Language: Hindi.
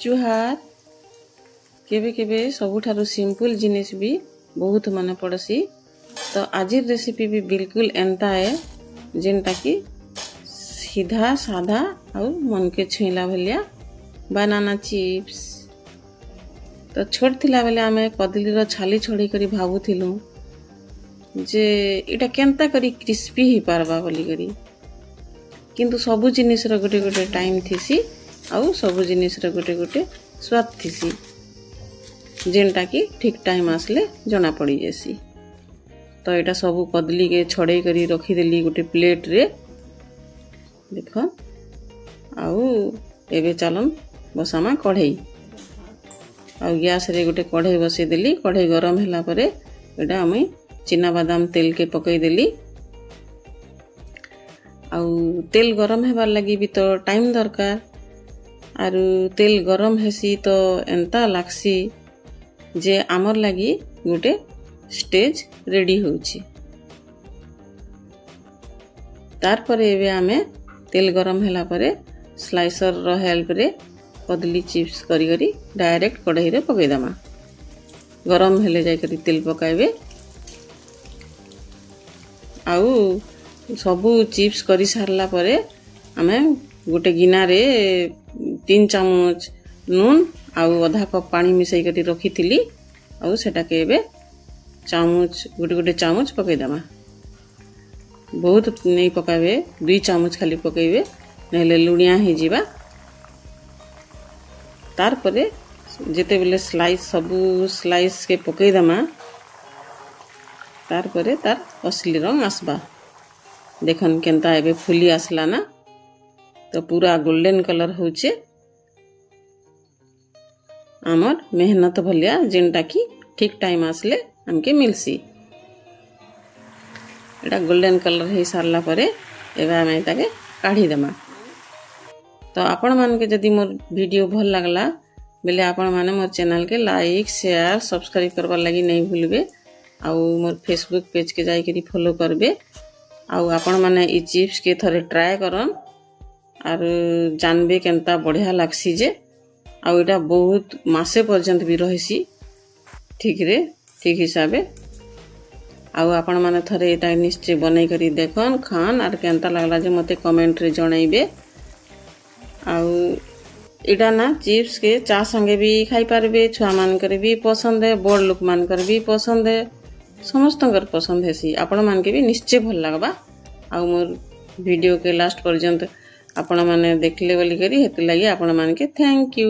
जुहार केबे केबे सबुठारु सिंपल जिनिस भी बहुत मन पड़सी। तो आज रेसिपी भी बिल्कुल एंता है जेनटा कि सीधा साधा और मन के छुईला भलिया बनाना चिप्स। तो छोट थिला बेले आमे कदली रो छाली छोड़ी करी भाबुथिलु जे इटा केंता करी क्रिस्पी ही पारबा बोली करी, किंतु सबु जिनिस रो गोटे गोटे टाइम थिसी आउ सबु जिनिस रो गोटे गोटे स्वाद थिसी जेनटा कि ठीक टाइम आसले जना पड़ी जेसी। तो एटा सबु कदली के छड़े करी रखी देली गोटे प्लेट रे देखो। आउ एबे चलन बसामा कढ़ई आ गैस रे गोटे कढ़ई बसे देली। कढ़ई गरम होला परे एटा आमी चिना बादाम तेल के पकई देली। आउ तेल गरम हेबार लगी भी तो टाइम दरकार आरु तेल गरम हेसी तो एंता लागसी जे आमर लगी गोटे स्टेज रेडी होउची। तार परे एबे आमे तेल गरम होला परे स्लाइसर रो हेल्प रे कदली चिप्स करी करी डायरेक्ट कढ़ई रे पकई दमा। गरम हेले जाय करी तेल पकाइबे आउ सबु चिप्स करी सारला परे आमे गोटे गिना रे 3 चामच नून आउ आधा कप पानी मिसई करी रखी थिली आउ सेटा के एबे चामच गोटे गोटे चामच पकई दमा। बहुत नहीं पकाबे 2 चामच खाली पकईबे नहेले लुणिया ही जीवा। तार परे जेते बेले स्लाइस सबु स्लाइस के पकई दमा तार परे तार असली रंग आसबा। देखन केंता एबे फुली आसला ना, तो पूरा गोल्डन कलर होचे आमर मेहनत भलिया जेनटा कि ठीक टाइम आसले हमके मिलसी। एटा गोल्डन कलर हे सारला परे एबे आमे ताके काढी देमा। तो आपण मान के जदी मोर वीडियो भल लागला बेले आपण माने मोर चैनल के लाइक शेयर सब्सक्राइब करबा लागि नहीं भूलबे। आउ मोर फेसबुक पेज के जाई करी फॉलो करबे। आउ आपण माने ई चिप्स के थरे ट्राई करन आर जानबे केनता बढ़िया लागसी जे। आउ एटा बहुत मासे पर्यंत भी रहिसी ठीक हिसाबे। आउ आपण माने थरे एटा निश्चय बनाई करी देखन खान आर केनता लागला जे मते कमेंट रे जणाइबे। आउ एटा ना चिप्स के चा संगे भी खाई पारबे, छुआ मान करे भी पसंद है, बड़ लोक मान करे भी पसंद है, समस्तंकर पसंद हेसी। आपण मान के भी निश्चय भल लागबा। आउ मोर वीडियो के लास्ट पर्यंत आपण माने देखले बोली करी हेति लागि आपण मान के थैंक यू।